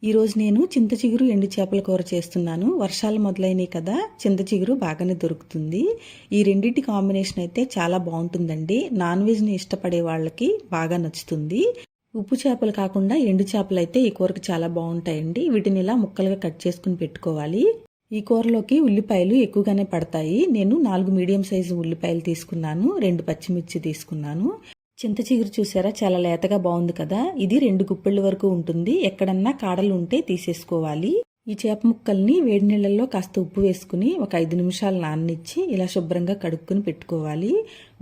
ఈరోజు నేను చింత చిగురు ఎండు చేపల కూర చేస్తున్నాను. వర్షాలు మొదలైనవి కదా, చింత చిగురు బాగానే దొరుకుతుంది. ఈ రెండింటి కాంబినేషన్ అయితే చాలా బాగుంటుందండి. నాన్ వెజ్ని ఇష్టపడే వాళ్ళకి బాగా నచ్చుతుంది. ఉప్పు చేపలు కాకుండా ఎండు చేపలు అయితే ఈ కూరకు చాలా బాగుంటాయండి. వీటిని ఇలా ముక్కలుగా కట్ చేసుకుని పెట్టుకోవాలి. ఈ కూరలోకి ఉల్లిపాయలు ఎక్కువగానే పడతాయి. నేను 4 మీడియం సైజు ఉల్లిపాయలు తీసుకున్నాను, 2 పచ్చిమిర్చి తీసుకున్నాను. చింత చిగురు చూసారా, చాలా లేతగా బాగుంది కదా. ఇది 2 గుప్పెళ్ళ వరకు ఉంటుంది. ఎక్కడన్నా కాడలు ఉంటే తీసేసుకోవాలి. ఈ చేప ముక్కల్ని వేడి నీళ్ళల్లో కాస్త ఉప్పు వేసుకుని ఒక 5 నిమిషాలు నాననిచ్చి ఇలా శుభ్రంగా కడుక్కుని పెట్టుకోవాలి.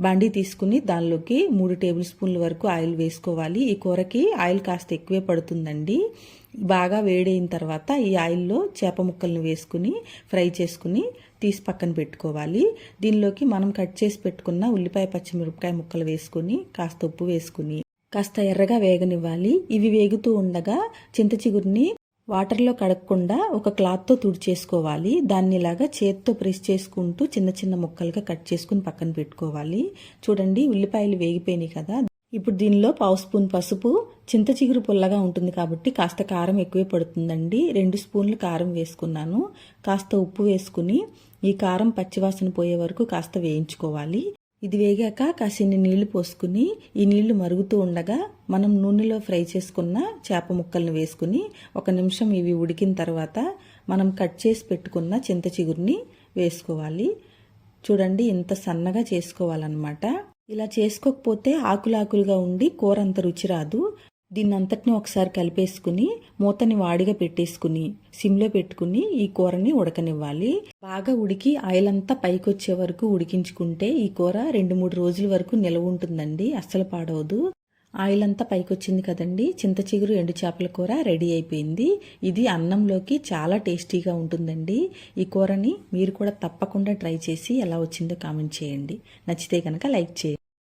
బాండీ తీసుకుని దానిలోకి 3 టేబుల్ స్పూన్ల వరకు ఆయిల్ వేసుకోవాలి. ఈ కూరకి ఆయిల్ కాస్త ఎక్కువే పడుతుందండి. బాగా వేడైన తర్వాత ఈ ఆయిల్లో చేప ముక్కల్ని వేసుకుని ఫ్రై చేసుకుని తీసి పక్కన పెట్టుకోవాలి. దీనిలోకి మనం కట్ చేసి పెట్టుకున్న ఉల్లిపాయ పచ్చిమిరపకాయ ముక్కలు వేసుకుని కాస్త ఉప్పు వేసుకుని కాస్త ఎర్రగా వేగనివ్వాలి. ఇవి వేగుతూ ఉండగా చింత చిగురిని వాటర్లో కడగకుండా ఒక క్లాత్తో తుడిచేసుకోవాలి. దాన్ని ఇలాగా చేత్తో ప్రెస్ చేసుకుంటూ చిన్న చిన్న ముక్కలుగా కట్ చేసుకుని పక్కన పెట్టుకోవాలి. చూడండి, ఉల్లిపాయలు వేగిపోయినాయి కదా. ఇప్పుడు దీనిలో 1/2 స్పూన్ పసుపు, చింత చిగురు పుల్లగా ఉంటుంది కాబట్టి కాస్త కారం ఎక్కువే పడుతుందండి. 2 స్పూన్లు కారం వేసుకున్నాను. కాస్త ఉప్పు వేసుకుని ఈ కారం పచ్చివాసన పోయే వరకు కాస్త వేయించుకోవాలి. ఇది వేగాక కాసిన్ని నీళ్లు పోసుకుని ఈ నీళ్లు మరుగుతూ ఉండగా మనం నూనెలో ఫ్రై చేసుకున్న చేప ముక్కల్ని వేసుకుని 1 నిమిషం ఇవి ఉడికిన తర్వాత మనం కట్ చేసి పెట్టుకున్న చింత చిగురిని వేసుకోవాలి. చూడండి, ఇంత సన్నగా చేసుకోవాలన్నమాట. ఇలా చేసుకోకపోతే ఆకులాకులుగా ఉండి కూర అంత రుచి రాదు. దీన్ని అంతటిని ఒకసారి కలిపేసుకుని మూతని వాడిగా పెట్టేసుకుని సిమ్లో పెట్టుకుని ఈ కూరని ఉడకనివ్వాలి. బాగా ఉడికి ఆయిల్ అంతా పైకి వచ్చే వరకు ఉడికించుకుంటే ఈ కూర 2-3 రోజుల వరకు నిల్వ ఉంటుందండి, అస్సలు పాడవదు. ఆయిల్ అంతా పైకి వచ్చింది కదండి. చింత చిగురు ఎండు చేపల కూర రెడీ అయిపోయింది. ఇది అన్నంలోకి చాలా టేస్టీగా ఉంటుందండి. ఈ కూరని మీరు కూడా తప్పకుండా ట్రై చేసి ఎలా వచ్చిందో కామెంట్ చేయండి. నచ్చితే కనుక లైక్ చేయండి.